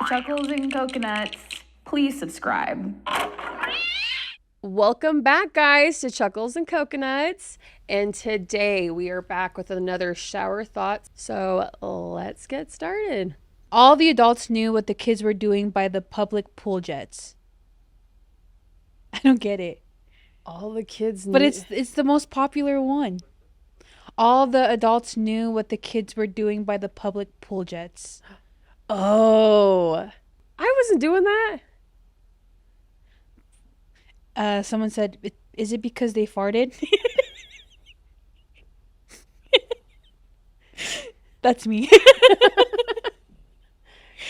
Chuckles and Coconuts. Please subscribe. Welcome back, guys, to Chuckles and Coconuts. And today we are back with another shower thoughts. So let's get started. All the adults knew what the kids were doing by the public pool jets. I don't get it. All the kids knew. But it's the most popular one. All the adults knew what the kids were doing by the public pool jets. Oh, I wasn't doing that. Someone said, is it because they farted? That's me.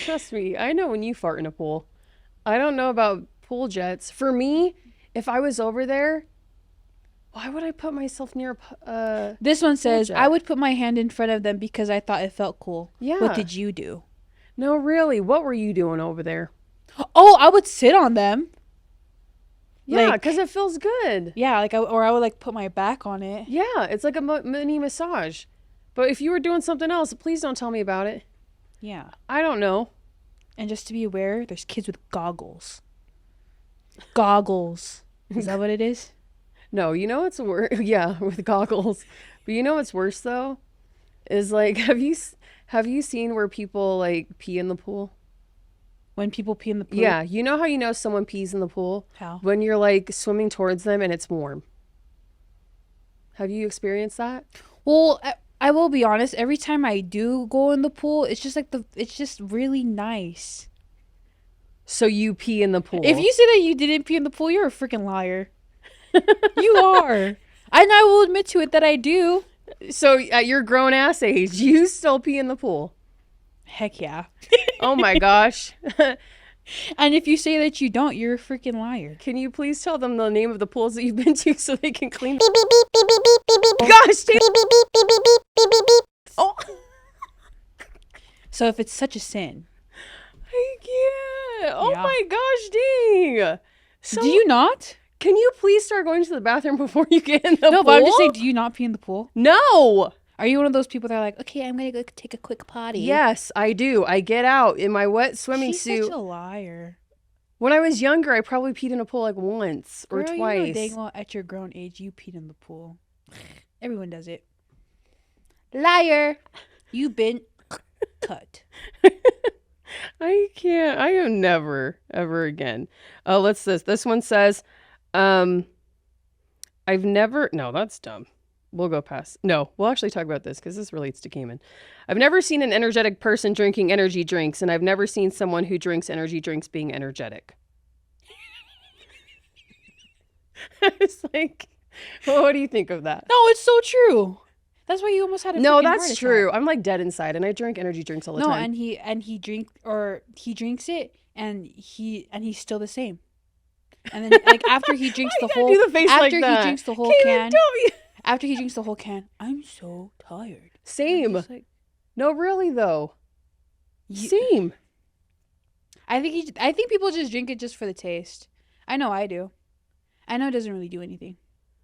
Trust me, I know when you fart in a pool. I don't know about pool jets. For me, if I was over there, why would I put myself near This one says, jet? I would put my hand in front of them because I thought it felt cool. Yeah. What did you do? No, really, what were you doing over there? Oh, I would sit on them. Yeah, Like- because it feels good. Yeah, I would like put my back on it. Yeah, it's like a mini massage. But if you were doing something else, please don't tell me about it. Yeah. I don't know. And just to be aware, there's kids with goggles. Goggles. Is that what it is? No, you know what's worse? Yeah, with goggles. But you know what's worse though? Is like, have you seen where people like pee in the pool? When people pee in the pool? Yeah, you know how you know someone pees in the pool? How? When you're like swimming towards them and it's warm. Have you experienced that? Well, I will be honest. Every time I do go in the pool, it's just like it's just really nice. So you pee in the pool. If you say that you didn't pee in the pool, you're a freaking liar. You are. And I will admit to it that I do. So at your grown ass age, you still pee in the pool. Heck yeah. Oh my gosh. And if you say that you don't, you're a freaking liar. Can you please tell them the name of the pools that you've been to so they can clean? Beep beep beep beep beep beep beep beep. Gosh, dang. Beep beep beep beep beep beep beep beep beep. Oh, So if it's such a sin, I can't. Oh Yeah. my gosh, dang. So, do you not? can you please start going to the bathroom before you get in the pool? No, but I'm just saying, do you not pee in the pool? No. Are you one of those people that are like, okay, I'm gonna go take a quick potty? Yes, I do. I get out in my wet swimming She's suit. such a liar. When I was younger, I probably peed in a pool like once or Girl, twice. You know dang well at your grown age, you peed in the pool. Everyone does it. Liar. You been cut. I can't. I am never, ever again. Oh, let's this. This one says, I've never. No, that's dumb. We'll go past. No, we'll actually talk about this because this relates to Cayman. I've never seen an energetic person drinking energy drinks, and I've never seen someone who drinks energy drinks being energetic. It's like, well, what do you think of that? No, it's so true. That's why you almost had a No, freaking heart that's attack. true. I'm like dead inside, and I drink energy drinks all the No, time. and he drinks it, and he's still the same. And then like after he drinks Why the you gotta whole do the face after like he that? drinks the whole Cayman, can. don't be- After he drinks the whole can, I'm so tired. Same. Just like, No, really though. you- Same. I think people just drink it just for the taste. I know I do. I know it doesn't really do anything.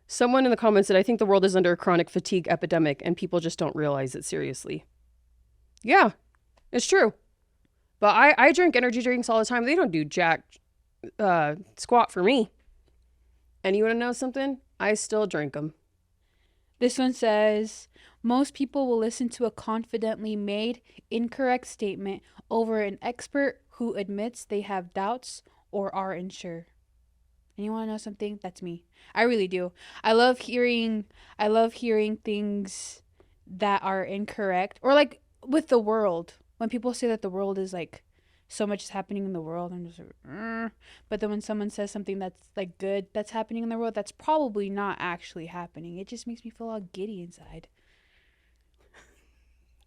Someone in the comments said, I think the world is under a chronic fatigue epidemic and people just don't realize it seriously. Yeah, it's true. But I drink energy drinks all the time. They don't do jack squat for me. And you want to know something? I still drink them. This one says, most people will listen to a confidently made incorrect statement over an expert who admits they have doubts or are unsure. And you want to know something? That's me. I really do. I love hearing things that are incorrect, or like with the world. When people say that the world is like so much is happening in the world, I'm just like, but then when someone says something that's like good that's happening in the world, that's probably not actually happening. It just makes me feel all giddy inside.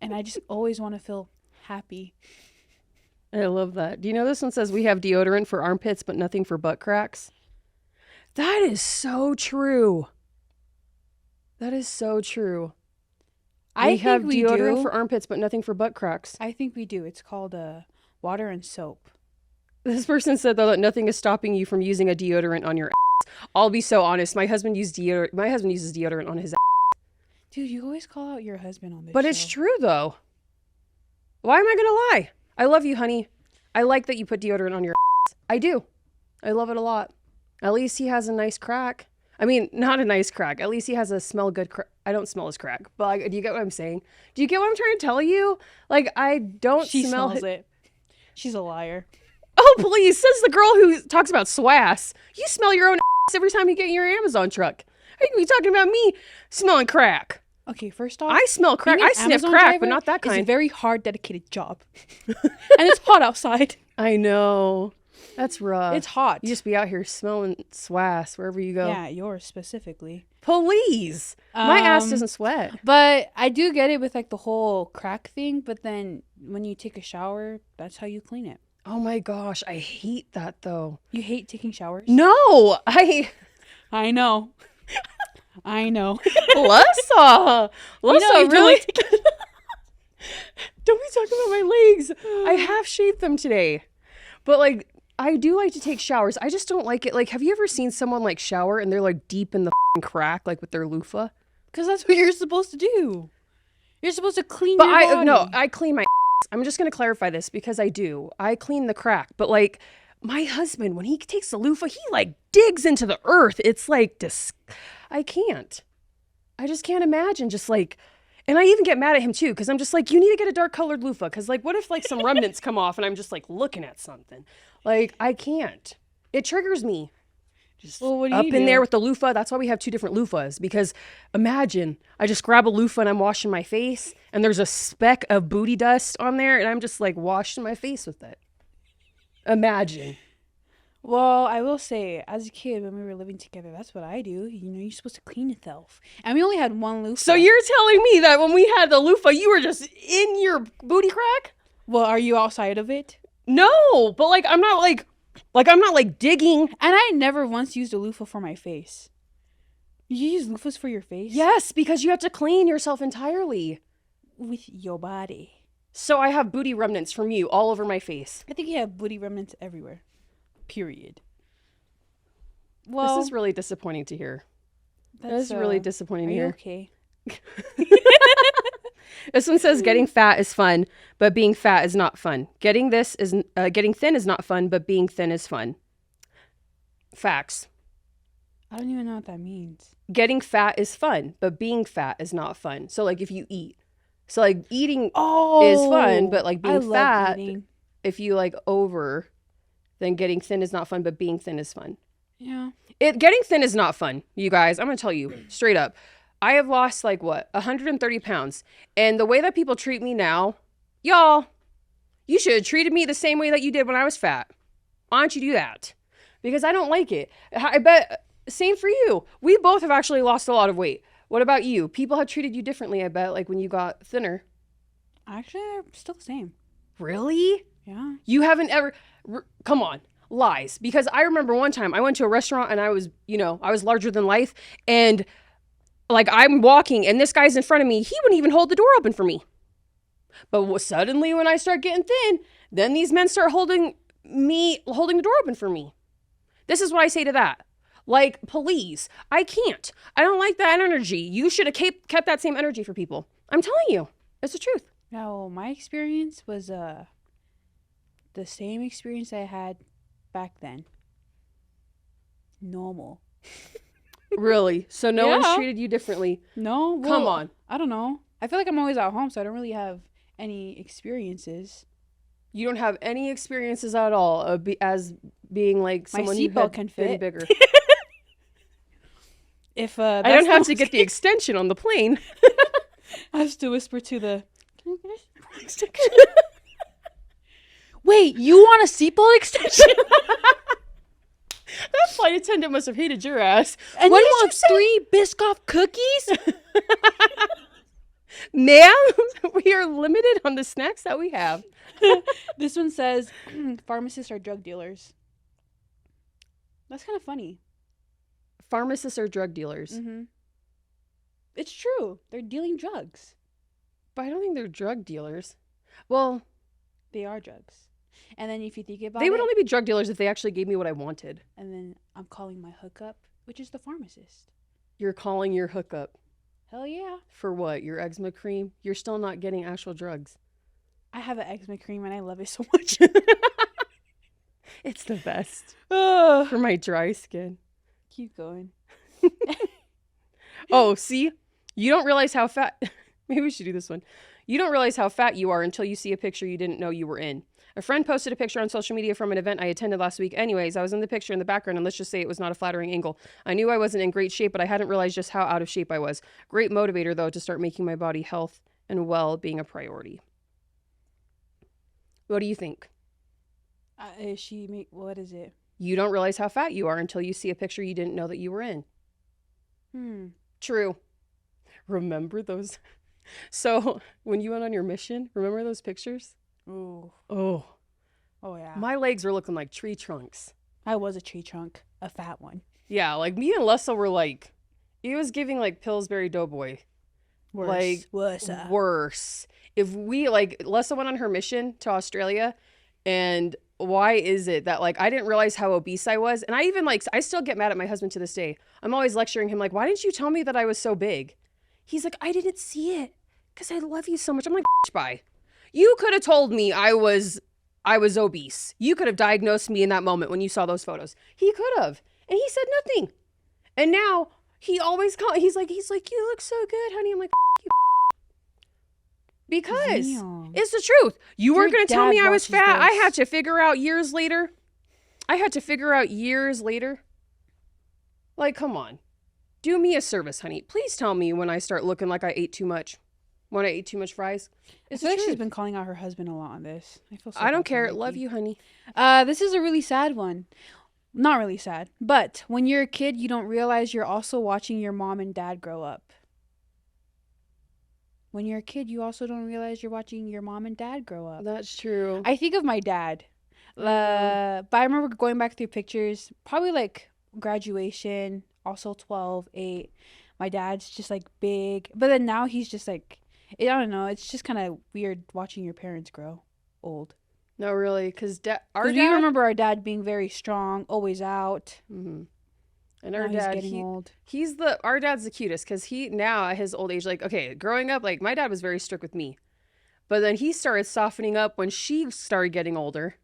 And I just always want to feel happy. I love that. Do you know this one says we have deodorant for armpits but nothing for butt cracks? That is so true. That is so true. We have deodorant for armpits but nothing for butt cracks. I think we do. It's called water and soap. This person said though that nothing is stopping you from using a deodorant on your ass. I'll be so honest. My husband uses deodorant on his ass. Dude, you always call out your husband on this But show. it's true though. Why am I gonna lie? I love you, honey. I like that you put deodorant on your ass. I do. I love it a lot. At least he has a nice crack. I mean, not a nice crack. At least he has a smell good crack. I don't smell his crack. But like, do you get what I'm saying? Do you get what I'm trying to tell you? Like, I don't She smell smells it. She's a liar. Oh, please, says the girl who talks about swass. You smell your own ass every time you get in your Amazon truck. How can you be talking about me smelling crack? Okay, first off, I smell crack. being I an sniff Amazon crack, driver but not that is a kind. very hard, dedicated job. And it's hot outside. I know. That's rough. It's hot. You just be out here smelling swass wherever you go. Yeah, yours specifically. Please. My ass doesn't sweat. But I do get it with like the whole crack thing. But then when you take a shower, that's how you clean it. Oh my gosh, I hate that though. You hate taking showers? No, I know. I know. Lesa, You really? don't. Don't be talking about my legs. I half shaved them today, but like I do like to take showers. I just don't like it. Like, have you ever seen someone like shower and they're like deep in the crack, like with their loofah? Because that's what you're supposed to do. You're supposed to clean But your body. I clean my. I'm just gonna clarify this because I do. I clean the crack, but like my husband, when he takes the loofah, he like digs into the earth. It's like I can't. I just can't imagine just like. And I even get mad at him too, because I'm just like, you need to get a dark colored loofah. Because like, what if like some remnants come off and I'm just like looking at something? Like, I can't. It triggers me. Just Well, what do up you in do? there with the loofah. That's why we have two different loofahs. Because imagine I just grab a loofah and I'm washing my face and there's a speck of booty dust on there and I'm just like washing my face with it. Imagine. Well, I will say, as a kid, when we were living together, that's what I do. You know, you're supposed to clean yourself. And we only had one loofah. So you're telling me that when we had the loofah, you were just in your booty crack? Well, are you outside of it? No, but like I'm not like digging. And I never once used a loofah for my face. You use loofahs for your face? Yes, because you have to clean yourself entirely. With your body. So I have booty remnants from you all over my face. I think you have booty remnants everywhere. Period. Well, This is really disappointing to hear. That that's is really disappointing Are to you hear. okay? This one says getting fat is fun, but being fat is not fun. Getting thin is not fun, but being thin is fun. Facts. I don't even know what that means. Getting fat is fun, but being fat is not fun. So like if you eat. So like eating is fun, but like being fat, if you like over, then getting thin is not fun, but being thin is fun. Yeah. Getting thin is not fun, you guys. I'm going to tell you straight up. I have lost like 130 pounds. And the way that people treat me now, y'all, you should have treated me the same way that you did when I was fat. Why don't you do that? Because I don't like it. I bet, same for you. We both have actually lost a lot of weight. What about you? People have treated you differently, I bet, like when you got thinner. Actually, they're still the same. Really? Yeah. You haven't ever, come on, lies. Because I remember one time I went to a restaurant and I was larger than life. And like I'm walking and this guy's in front of me. He wouldn't even hold the door open for me. But suddenly when I start getting thin, then these men start holding the door open for me. This is what I say to that. Like, please, I can't. I don't like that energy. You should have kept that same energy for people. I'm telling you. It's the truth. Now, my experience was the same experience I had back then. Normal. Really? So no Yeah. one's treated you differently? No? Well, Come on. I don't know. I feel like I'm always at home, so I don't really have any experiences. You don't have any experiences at all as being like My someone who seatbelt had can been fit. bigger. If I don't have to get the extension on the plane. I have to whisper to the. Can I get an extension? Wait, you want a seatbelt extension? That flight attendant must have hated your ass. And What you did want you say? 3 Biscoff cookies? Ma'am, we are limited on the snacks that we have. This one says pharmacists are drug dealers. That's kind of funny. Pharmacists are drug dealers. Mm-hmm. It's true. They're dealing drugs. But I don't think they're drug dealers. Well, They are drugs. And then if you think about they would it, only be drug dealers if they actually gave me what I wanted. and then I'm calling my hookup, which is the pharmacist. You're calling your hookup. Hell yeah. For what? Your eczema cream? You're still not getting actual drugs. I have an eczema cream and I love it so much. It's the best Ugh. for my dry skin. Keep going. Oh, see? You don't realize how fat... Maybe we should do this one. You don't realize how fat you are until you see a picture you didn't know you were in. A friend posted a picture on social media from an event I attended last week. Anyways, I was in the picture in the background, and let's just say it was not a flattering angle. I knew I wasn't in great shape, but I hadn't realized just how out of shape I was. Great motivator, though, to start making my body health and well being a priority. What do you think? What is it? You don't realize how fat you are until you see a picture you didn't know that you were in. True. Remember those? So when you went on your mission, remember those pictures? Ooh. Oh, Yeah. my legs were looking like tree trunks. I was a tree trunk, a fat one. Yeah, like me and Lesa were like, it was giving like Pillsbury Doughboy. Worse. Like, worse. If we, like, Lesa went on her mission to Australia, and why is it that, like, I didn't realize how obese I was? And I even, like, I still get mad at my husband to this day. I'm always lecturing him, like, why didn't you tell me that I was so big? He's like, I didn't see it because I love you so much. I'm like, bye. You could have told me I was obese. You could have diagnosed me in that moment when you saw those photos. He could have. And he said nothing. And now he always he's like, you look so good, honey. I'm like, you. Because Damn. it's the truth. You weren't Your going to tell me dad I was watches fat. I this. had to figure out years later. Like, come on. Do me a service, honey. Please tell me when I start looking like I ate too much. When I ate too much fries. I feel like she's been calling out her husband a lot on this. I feel so I don't bad for care. Mikey. Love you, honey. This is a really sad one. Not really sad, but when you're a kid, you don't realize you're also watching your mom and dad grow up. When you're a kid, you also don't realize you're watching your mom and dad grow up. That's true. I think of my dad. But I remember going back through pictures, probably like graduation, also 12, 8. My dad's just like big. But then now he's just like, I don't know. It's just kind of weird watching your parents grow old. No, really, because we remember our dad being very strong, always out. Mm-hmm. And Now our he's dad, getting old. our dad's the cutest because he now at his old age, like, okay, growing up, like my dad was very strict with me, but then he started softening up when she started getting older,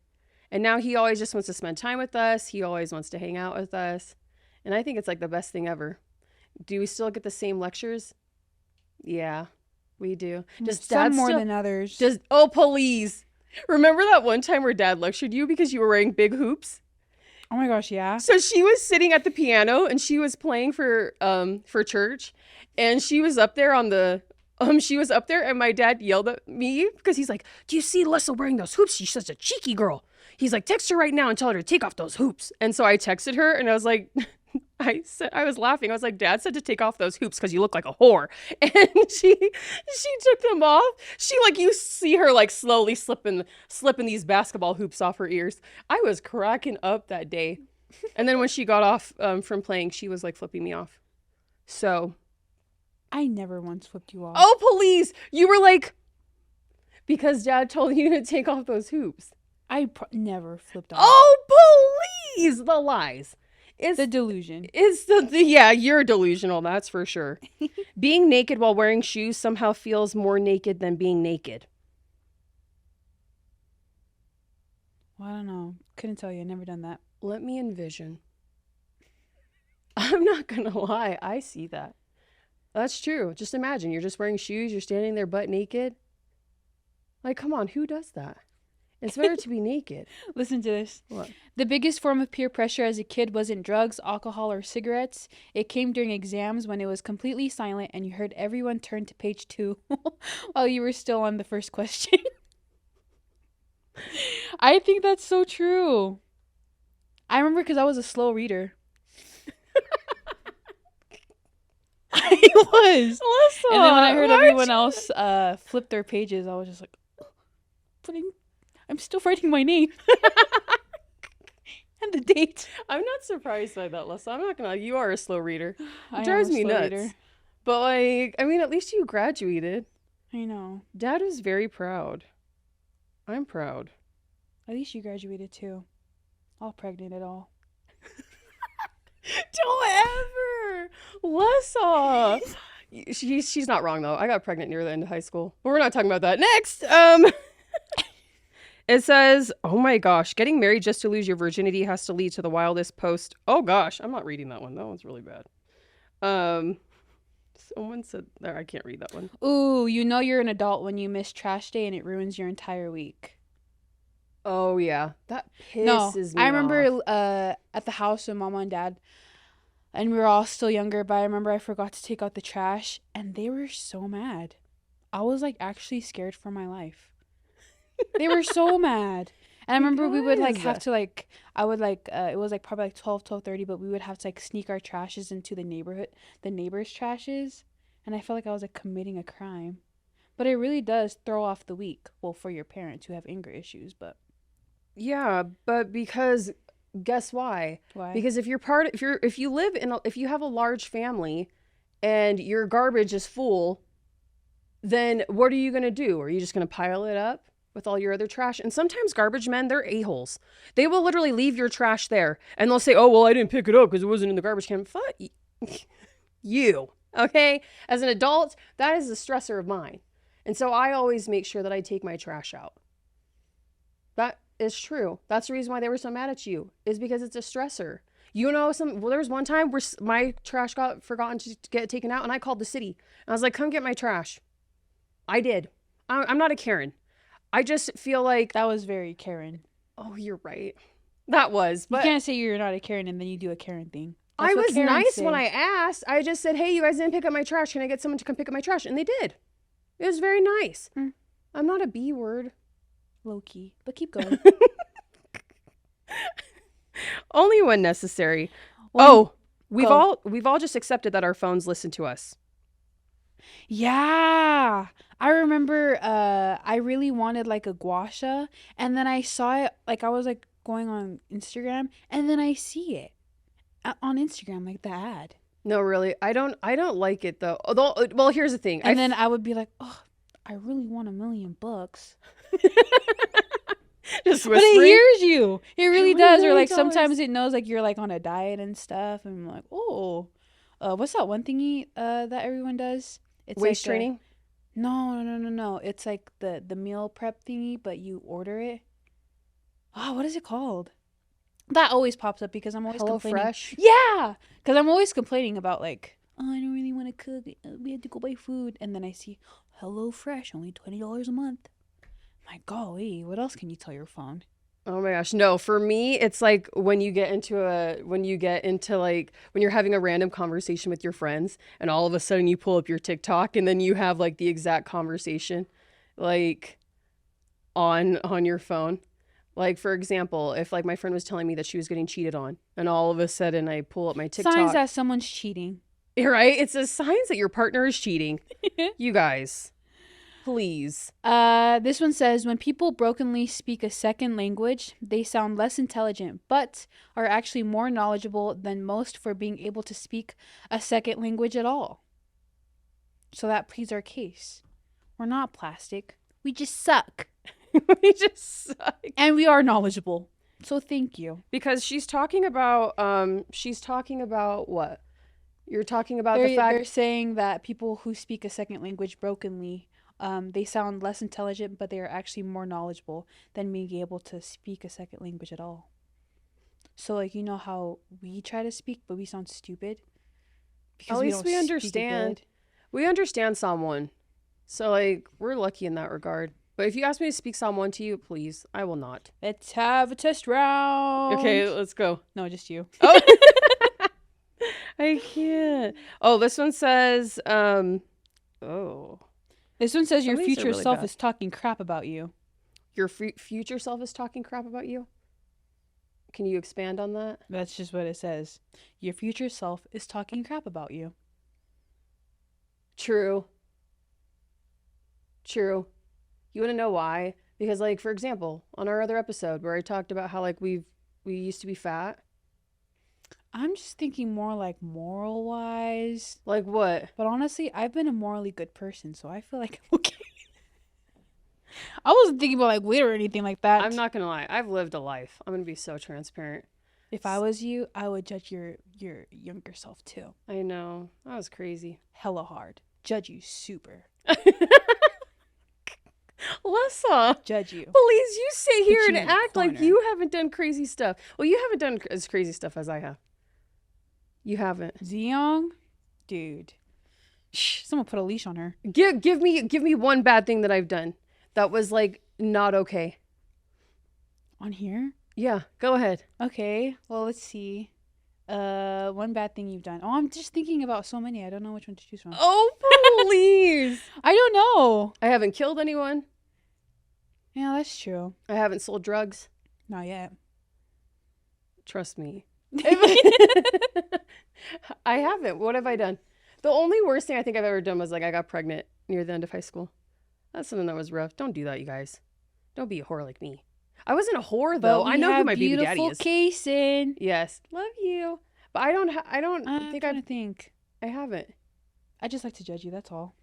and now he always just wants to spend time with us. He always wants to hang out with us, and I think it's like the best thing ever. Do we still get the same lectures? Yeah, we do. Just Some more than others. Oh, please. Remember that one time where dad lectured you because you were wearing big hoops? Oh my gosh, yeah. So she was sitting at the piano and she was playing for church, and she was up there and my dad yelled at me because he's like, "Do you see Lesa wearing those hoops? She's such a cheeky girl." He's like, "Text her right now and tell her to take off those hoops." And so I texted her and I was like, I was laughing. I was like, Dad said to take off those hoops because you look like a whore. And she took them off. She, like, you see her like slowly slipping these basketball hoops off her ears. I was cracking up that day. And then when she got off from playing, she was like flipping me off. So I never once flipped you off. oh, please. You were like, because Dad told you to take off those hoops. I never flipped off. Oh, please. The lies. It's the delusion. It's yeah, you're delusional, that's for sure. Being naked while wearing shoes somehow feels more naked than being naked. Well, I don't know. Couldn't tell you. I've never done that. Let me envision. I'm not gonna lie, I see that. That's true. Just imagine, you're just wearing shoes, you're standing there butt naked. Like, come on, who does that? It's better to be naked. Listen to this. What? The biggest form of peer pressure as a kid wasn't drugs, alcohol, or cigarettes. It came during exams when it was completely silent and you heard everyone turn to page 2 while you were still on the first question. I think that's so true. I remember because I was a slow reader. I was. Lesa, And then when I heard why'd everyone you- else flip their pages, I was just like, I'm still writing my name. And the date. I'm not surprised by that, Lesa. I'm not gonna lie, you are a slow reader. I am It drives a me slow nuts. reader. But like, I mean, at least you graduated. I know. Dad was very proud. I'm proud. At least you graduated too. All pregnant at all. Don't ever, Lesa. She's not wrong though. I got pregnant near the end of high school, but we're not talking about that. Next, It says, oh my gosh, getting married just to lose your virginity has to lead to the wildest post. Oh gosh, I'm not reading that one. That one's really bad. Someone said there, I can't read that one. Ooh, you know you're an adult when you miss trash day and it ruins your entire week. Oh yeah, that No, pisses me I remember off. at the house with mama and dad, and we were all still younger, but I remember I forgot to take out the trash, and they were so mad. I was like actually scared for my life. They were so mad. And I remember we would like have to like, I would like, it was like probably like 12:30, but we would have to like sneak our trashes into the neighbors' trashes. And I felt like I was like committing a crime. But it really does throw off the week. Well, for your parents who have anger issues, but Yeah, but because guess why? why? Because if you have a large family and your garbage is full, then what are you going to do? Are you just going to pile it up with all your other trash? And sometimes garbage men, they're a-holes. They will literally leave your trash there and they'll say, oh, well, I didn't pick it up because it wasn't in the garbage can. Fuck you. Okay? As an adult, that is a stressor of mine. And so I always make sure that I take my trash out. That is true. That's the reason why they were so mad at you, is because it's a stressor. There was one time where my trash got forgotten to get taken out, and I called the city. And I was like, come get my trash. I did. I'm not a Karen. I just feel like, That was very Karen. oh, you're right. That was, You but can't say you're not a Karen and then you do a Karen thing. I That's what was Karens nice say. when I asked. I just said, hey, you guys didn't pick up my trash. Can I get someone to come pick up my trash? And they did. It was very nice. Mm. I'm not a B word. Low key, but keep going. Only when necessary. Well, We've go. all just accepted that our phones listen to us. Yeah. I remember I really wanted like a gua sha, and then I saw it, like I was like going on Instagram, and then I see it on Instagram, like the ad. No, really. I don't like it though. Although, well, here's the thing. And then I would be like, "Oh, I really want $1,000,000." just But it whispering. hears you. It really want does. Or $1,000,000. like sometimes it knows like you're like on a diet and stuff, and I'm like, "Oh, what's that one thingy that everyone does?" It's Waist like a- training. No. It's like the meal prep thingy, but you order it. Oh, what is it called? That always pops up because I'm always Hello complaining. Fresh. Yeah, because I'm always complaining about like, oh, I don't really want to cook. We had to go buy food, and then I see Hello Fresh, only $20 a month. My golly, what else can you tell your phone? Oh my gosh. No, for me, it's like when you're having a random conversation with your friends and all of a sudden you pull up your TikTok and then you have like the exact conversation like on your phone. Like, for example, if like my friend was telling me that she was getting cheated on and all of a sudden I pull up my TikTok. Signs that someone's cheating. Right? It's a signs that your partner is cheating. You guys, please. This one says, when people brokenly speak a second language, they sound less intelligent, but are actually more knowledgeable than most for being able to speak a second language at all. So that pleads our case. We're not plastic. We just suck. We just suck. And we are knowledgeable. So thank you. Because she's talking about what? You're talking about the They're fact saying that people who speak a second language brokenly, they sound less intelligent, but they are actually more knowledgeable than being able to speak a second language at all. So, like, you know how we try to speak, but we sound stupid? At least don't we speak it understand. good. We understand someone. So like we're lucky in that regard. But if you ask me to speak someone to you, please, I will not. Let's have a test round. Okay, let's go. No, just you. Oh. I can't. Oh, this one says oh. This one says your Some of these are future really self bad. is talking crap about you. Your future self is talking crap about you? Can you expand on that? That's just what it says. Your future self is talking crap about you. True. You want to know why? Because like for example, on our other episode where I talked about how like we used to be fat. I'm just thinking more like moral wise. Like what? But honestly, I've been a morally good person, so I feel like I'm okay. I wasn't thinking about like weight or anything like that. I'm not gonna lie. I've lived a life. I'm gonna be so transparent. If I was you, I would judge your younger self too. I know. That was crazy. Hella hard. Judge you super. Lesa, Judge you. please, you sit here you and in a act like corner. you haven't done crazy stuff. Well, you haven't done as crazy stuff as I have. You haven't. Xiang, dude. Shh, someone put a leash on her. Give me one bad thing that I've done that was like not okay. On here? Yeah, go ahead. Okay. Well, let's see. One bad thing you've done. Oh, I'm just thinking about so many. I don't know which one to choose from. Oh, please. I don't know. I haven't killed anyone. Yeah, that's true. I haven't sold drugs. Not yet. Trust me. I haven't. What have I done? The only worst thing I think I've ever done was like I got pregnant near the end of high school. That's something that was rough. Don't do that, you guys. Don't be a whore like me. I wasn't a whore though. I know who my baby daddy is. Beautiful Kaysen. Yes, love you. But I don't. I don't I'm think trying to think. I haven't. I just like to judge you. That's all.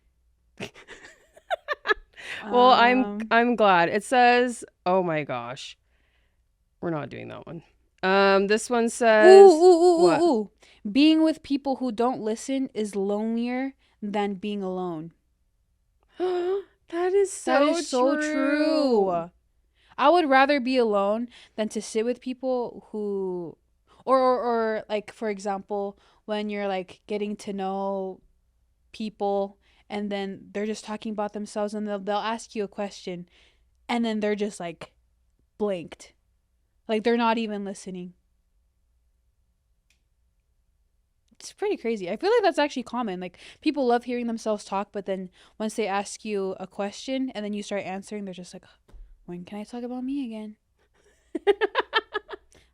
Well, I'm glad. It says, oh my gosh, we're not doing that one. This one says, what? Ooh. Being with people who don't listen is lonelier than being alone. That is so That is so true. I would rather be alone than to sit with people who, or like, for example, when you're like getting to know people and then they're just talking about themselves and they'll ask you a question and then they're just like blanked. Like they're not even listening. It's pretty crazy. I feel like that's actually common. Like people love hearing themselves talk, but then once they ask you a question and then you start answering, they're just like, when can I talk about me again?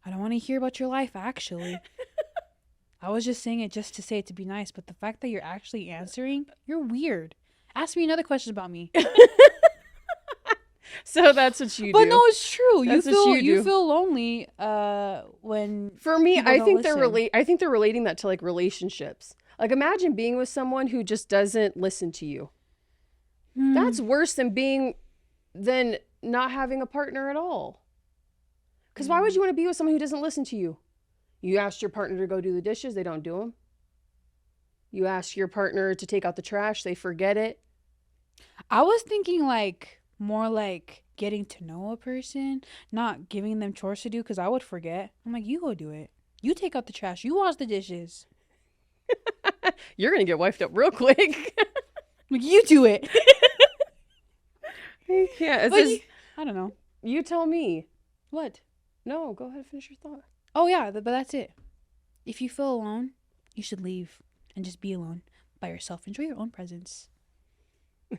I don't want to hear about your life, actually. I was just saying it just to say it to be nice, but the fact that you're actually answering, you're weird. Ask me another question about me. So that's what you do. But no, it's true. That's You what feel you do. feel lonely when For me, people I don't think they're listen. I think they're relating that to like relationships. Like imagine being with someone who just doesn't listen to you. That's worse than not having a partner at all. Because why would you want to be with someone who doesn't listen to you? You asked your partner to go do the dishes, they don't do them. You ask your partner to take out the trash, they forget it. I was thinking like more like getting to know a person, not giving them chores to do because I would forget. I'm like, you go do it. You take out the trash. You wash the dishes. You're going to get wifed up real quick. Like, you do it. You can't. It But says, I don't know. you tell me. What? No, go ahead and finish your thought. Oh, yeah, but that's it. If you feel alone, you should leave and just be alone by yourself. Enjoy your own presence.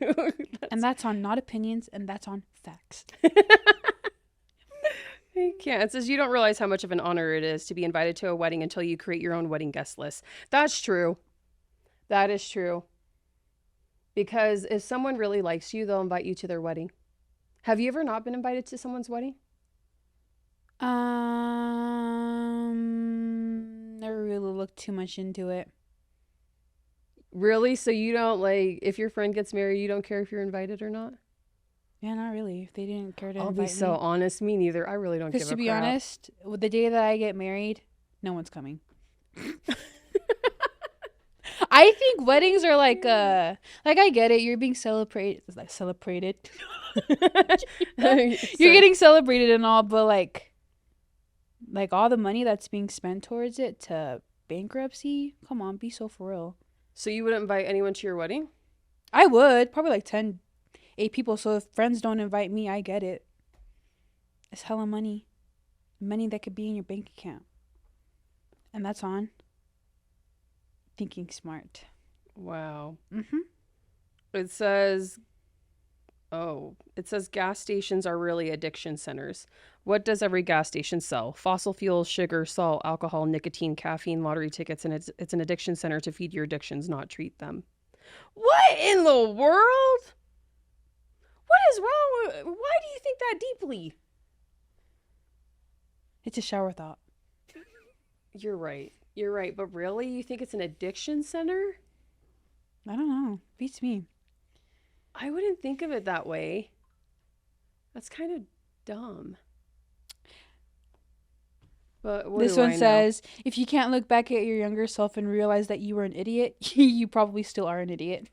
And that's on not opinions, and that's on facts. You can't. It says you don't realize how much of an honor it is to be invited to a wedding until you create your own wedding guest list. That's true. That is true. Because if someone really likes you, they'll invite you to their wedding. Have you ever not been invited to someone's wedding? Never really looked too much into it. Really? So you don't like, if your friend gets married, you don't care if you're invited or not? Yeah, not really. If they didn't care to I'll invite be so me. honest. Me neither. I really don't give a Because to be crap. honest, with the day that I get married, no one's coming. I think weddings are like I get it. You're being celebrated. You're getting celebrated and all, but like all the money that's being spent towards it to bankruptcy. Come on, be so for real. So you wouldn't invite anyone to your wedding? I would probably like 8 people. So if friends don't invite me, I get it. It's hella money that could be in your bank account, and that's on thinking smart. Wow. Mm-hmm. It says gas stations are really addiction centers. What does every gas station sell? Fossil fuels, sugar, salt, alcohol, nicotine, caffeine, lottery tickets, and it's an addiction center to feed your addictions, not treat them. What in the world? What is wrong with, why do you think that deeply? It's a shower thought. You're right. You're right. But really? You think it's an addiction center? I don't know. Beats me. I wouldn't think of it that way. That's kind of dumb. But what This do one I know? says, if you can't look back at your younger self and realize that you were an idiot, you probably still are an idiot.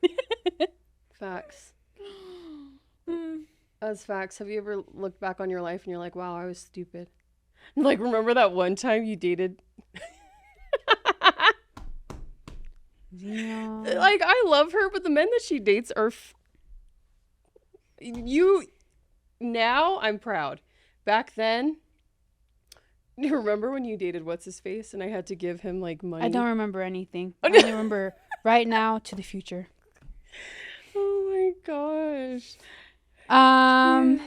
Facts. As facts, have you ever looked back on your life and you're like, wow, I was stupid? Like, remember that one time you dated? Yeah. Like, I love her, but the men that she dates are now I'm proud. Back then, you remember when you dated what's his face and I had to give him like money? I don't remember anything. I only remember right now to the future. Oh my gosh.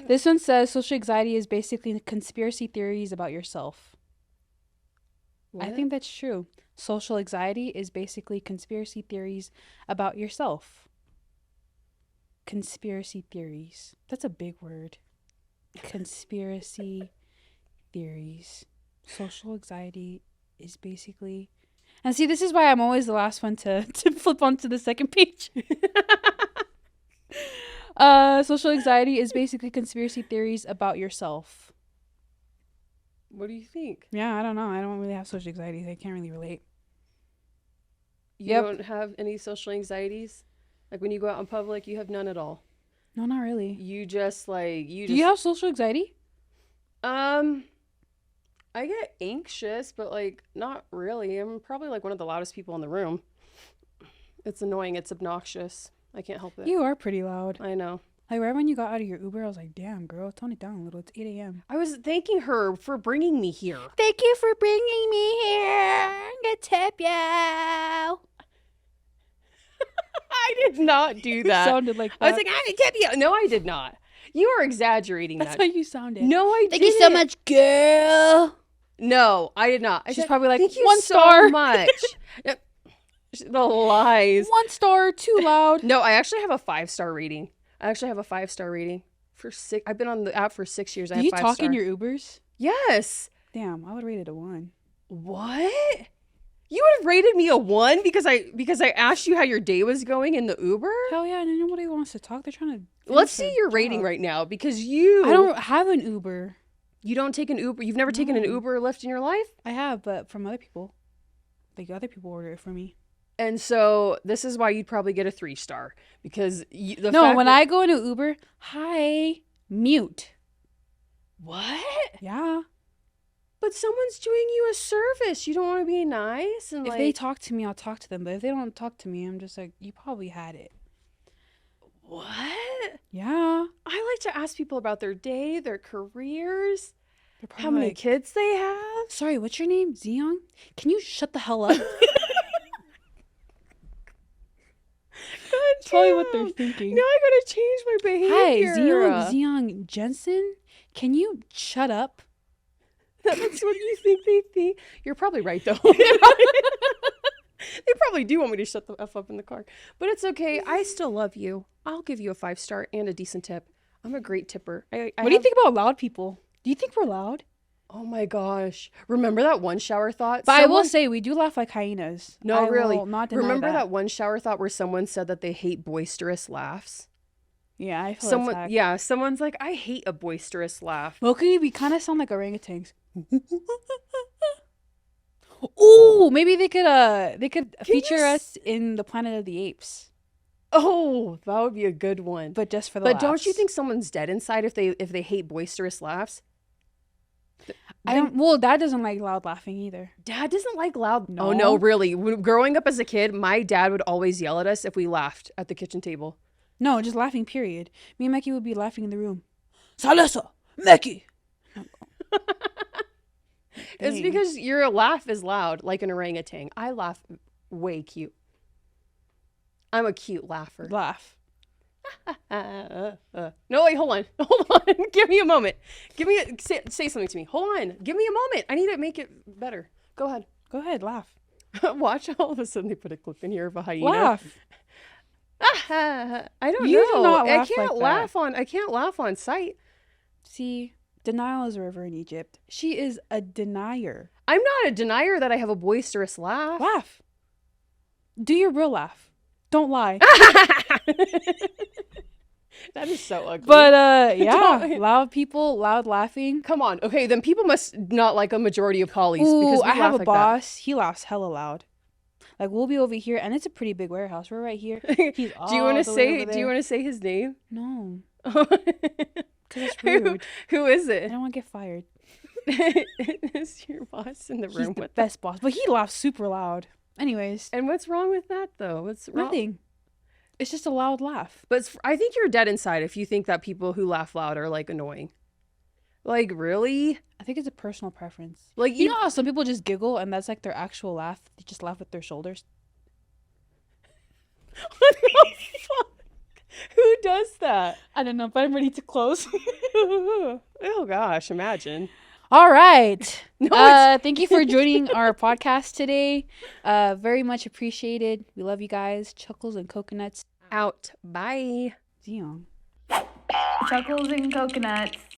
This one says social anxiety is basically conspiracy theories about yourself. I What? think that's true. Social anxiety is basically conspiracy theories about yourself. Conspiracy theories. That's a big word. Conspiracy theories. Social anxiety is basically... And see, this is why I'm always the last one to flip onto the second page. Social anxiety is basically conspiracy theories about yourself. What do you think? Yeah, I don't know. I don't really have social anxiety. So I can't really relate. You Yep. don't have any social anxieties? Like when you go out in public, you have none at all. No, not really. You just Do you have social anxiety? I get anxious, but like not really. I'm probably like one of the loudest people in the room. It's annoying. It's obnoxious. I can't help it. You are pretty loud. I know. Like right when you got out of your Uber, I was like, damn, girl, tone it down a little. It's 8 a.m. I was thanking her for bringing me here. Thank you for bringing me here. Good tip, yo. I did not do that. Sounded like that. I was like, I tip you. No, I did not. You are exaggerating that's that. how you sounded. No, I Thank didn't. you so much, girl. No, I did not. I She's said, probably like, thank you 1 so star. much. Yep. The lies. 1 star, too loud. No, I actually have a 5-star rating. For 6. I've been on the app for 6 years. I Do have you 5 talk in star. your Ubers? Yes. Damn, I would rate it a 1. What? You would have rated me a 1 because I asked you how your day was going in the Uber? Hell yeah, nobody wants to talk. They're trying to. Let's finish see their your rating job. right now because you I don't have an Uber. You don't take an Uber. You've never taken an No. Uber or Lyft in your life? I have, but from other people. Like other people order it for me. And so this is why you'd probably get a 3-star because No, when I go into Uber, hi, mute. What? Yeah. But someone's doing you a service. You don't want to be nice and If like they talk to me, I'll talk to them. But if they don't talk to me, I'm just like, you probably had it. what? Yeah. I like to ask people about their day, their careers, They're how probably many like, kids they have. sorry, what's your name? Xiang? Can you shut the hell up? That's probably what they're thinking. Now I gotta change my Hi, behavior. Zion Jensen. Can you shut up? That's what you think they think. You're probably right though. They probably do want me to shut the F up in the car. But it's okay. I still love you. I'll give you a 5-star and a decent tip. I'm a great tipper. What do you think about loud people? Do you think we're loud? Oh my gosh. Remember that one shower thought? But I will say, we do laugh like hyenas. No, I really. will not deny Remember that. that one shower thought where someone said that they hate boisterous laughs? Yeah, I feel Someone, attacked. yeah, someone's like, I hate a boisterous laugh. Loki, we kind of sound like orangutans. Ooh, maybe they could feature us in the Planet of the Apes, Oh, that would be a good one. but just for the But don't laughs. you think someone's dead inside if they hate boisterous laughs? I don't. Well, Dad doesn't like loud laughing either. Dad doesn't like loud. No? Oh no, really. Growing up as a kid, my dad would always yell at us if we laughed at the kitchen table. No, just laughing. Period. Me and Meki would be laughing in the room. Salesa, Meki. It's Dang. because your laugh is loud, like an orangutan. I laugh way cute. I'm a cute laugher. Laugh. No, wait, hold on. Hold on. Give me a moment. Say something to me. Hold on. Give me a moment. I need to make it better. Go ahead. Go ahead, laugh. Watch, all of a sudden they put a clip in here of a hyena. Laugh. I don't You do know. not I laugh can't like laugh that. I can't laugh on sight. See, denial is a river in Egypt. She is a denier. I'm not a denier that I have a boisterous laugh. Laugh. Do your real laugh. Don't lie. That is so ugly. But yeah, Don't- loud people, loud laughing. Come on. Okay, then people must not like a majority of collies Ooh, because we I have laugh a like boss. He laughs hella loud. Like we'll be over here, and it's a pretty big warehouse. We're right here. that. He's Do you want to all the way over say? Do you there. want to say his name? No. Because it's rude. Who is I it? don't want to get fired. Is your boss in the He's room the with best boss, but he laughs super loud. Anyways, And what's wrong with that though? What's wrong? nothing. It's just a loud laugh. But I think you're dead inside if you think that people who laugh loud are like annoying. Like really? I think it's a personal preference. Like You know how some people just giggle and that's like their actual laugh? They just laugh with their shoulders. What the fuck? Who does that? I don't know, but I'm ready to close. Oh gosh, imagine. All right. No, it's- Thank you for joining our podcast today. Very much appreciated. We love you guys. Chuckles and Coconuts. Out. Bye. Xiang. Chuckles and Coconuts.